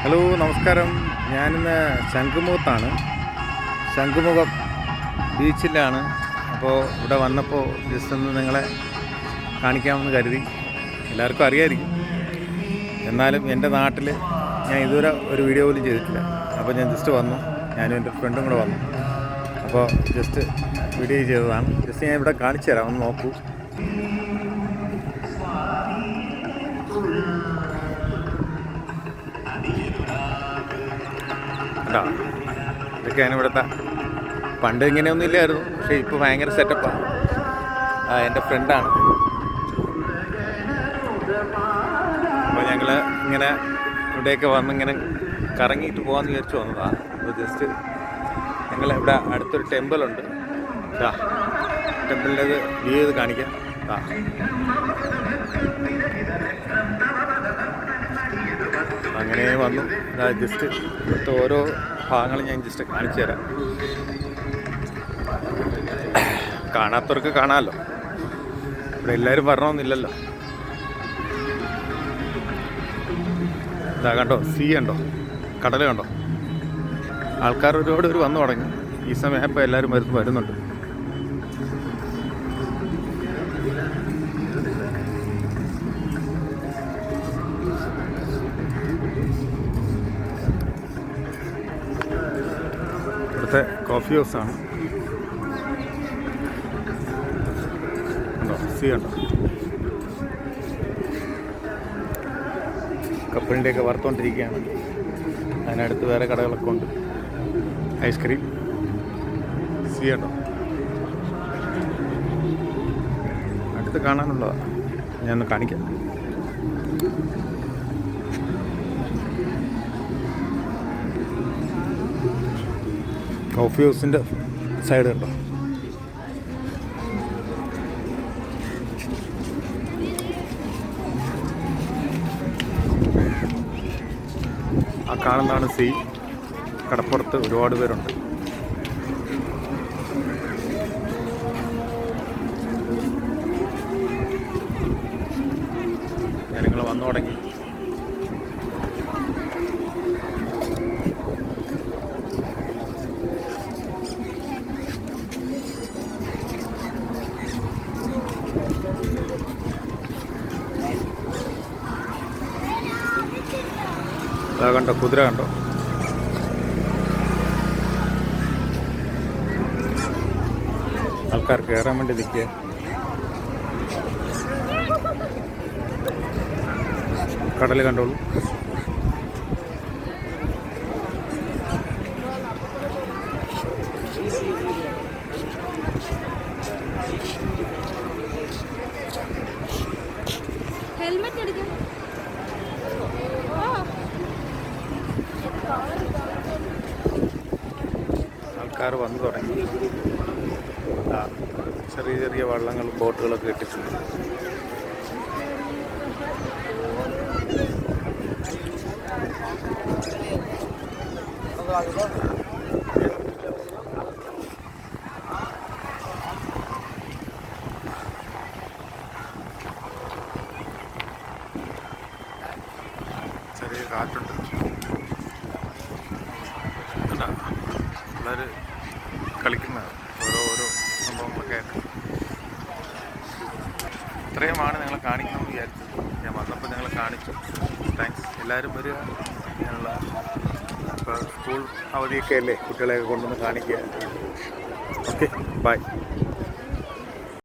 Hello നമസ്കാരം. ഞാനിന്ന് ശംഖുമുഖത്താണ്. ശംഖുമുഖം ബീച്ചിലാണ്. അപ്പോൾ ഇവിടെ വന്നപ്പോൾ ജസ്റ്റ് ഒന്ന് നിങ്ങളെ കാണിക്കാമെന്ന് കരുതി. എല്ലാവർക്കും അറിയാമായിരിക്കും, എന്നാലും എൻ്റെ നാട്ടിൽ ഞാൻ ഇതുവരെ ഒരു വീഡിയോ പോലും ചെയ്തിട്ടില്ല. അപ്പോൾ ഞാൻ ജസ്റ്റ് വന്നു, ഞാനും എൻ്റെ ഫ്രണ്ടും കൂടെ വന്നു. അപ്പോൾ ജസ്റ്റ് വീഡിയോ ചെയ്തതാണ്. ജസ്റ്റ് ഞാൻ ഇവിടെ കാണിച്ചു തരാം, ഒന്ന് നോക്കൂ. കേട്ടോ, ഇതൊക്കെയാണ് ഇവിടുത്തെ. പണ്ട് ഇങ്ങനെയൊന്നും ഇല്ലായിരുന്നു, പക്ഷേ ഇപ്പോൾ ഭയങ്കര സെറ്റപ്പാണ്. എൻ്റെ ഫ്രണ്ടാണ്. അപ്പോൾ ഞങ്ങൾ ഇങ്ങനെ ഇവിടെയൊക്കെ വന്ന് ഇങ്ങനെ കറങ്ങിയിട്ട് പോകാമെന്ന് വിചാരിച്ചു വന്നതാണ്. അപ്പോൾ ജസ്റ്റ് ഞങ്ങൾ ഇവിടെ അടുത്തൊരു ടെമ്പിളുണ്ട്. ടെമ്പിളിൻ്റെ വ്യൂ ചെയ്ത് കാണിക്കാം. അങ്ങനെ വന്നു. ജസ്റ്റ് ഇവിടുത്തെ ഓരോ ഭാഗങ്ങളും ഞാൻ ജസ്റ്റ് കാണിച്ചു തരാം. കാണാത്തവർക്ക് കാണാമല്ലോ, ഇവിടെ എല്ലാവരും വരണമെന്നില്ലല്ലോ. ഇതാ കണ്ടോ, സീ കണ്ടോ, കടൽ കണ്ടോ. ആൾക്കാർ ഒരുപാട് പേര് വന്നു തുടങ്ങി. ഈ സമയമായപ്പോൾ എല്ലാവരും വരുന്നുണ്ട്. ഇവിടുത്തെ കോഫി ഹൗസാണ്. കണ്ടോ, സീ കണ്ടോ. കപ്പലിൻ്റെയൊക്കെ വറുത്തുകൊണ്ടിരിക്കുകയാണ്. അതിനടുത്ത് വേറെ കടകളൊക്കെ ഉണ്ട്. ഐസ്ക്രീം, സീ കണ്ടോ. അടുത്ത് കാണാനുള്ളതാണ്, ഞാനൊന്ന് കാണിക്കാം. കോഫി ഹൗസിൻ്റെ സൈഡ് കണ്ടോ. ആ കാണുന്നതാണ് സീ. കടപ്പുറത്ത് ഒരുപാട് പേരുണ്ട്. ജനങ്ങൾ വന്നു തുടങ്ങി. കണ്ടോ, കുതിര കണ്ടോ. ആൾക്കാർ കയറാൻ വേണ്ടി നിൽക്കുക. കടൽ കണ്ടോളൂ. ഹെൽമെറ്റ് എടുക്കാം. ആൾക്കാർ വന്നു തുടങ്ങി. ചെറിയ ചെറിയ വള്ളങ്ങളും ബോട്ടുകളൊക്കെ ഇട്ടിട്ടുണ്ട്. ചെറിയ കാറ്റുണ്ട്. പിള്ളേർ കളിക്കുന്ന ഓരോ സംഭവങ്ങളൊക്കെ ആയിട്ട്. ഇത്രയുമാണ് ഞങ്ങളെ കാണിക്കണമെന്ന് വിചാരിച്ചത്. ഞാൻ വന്നപ്പോൾ ഞങ്ങൾ കാണിച്ചു. താങ്ക്സ്. എല്ലാവരും വരിക. ഞങ്ങൾ ഇപ്പോൾ സ്കൂൾ അവധിയൊക്കെ അല്ലേ, കുട്ടികളെയൊക്കെ കൊണ്ടുവന്ന് കാണിക്കുക. Okay, by.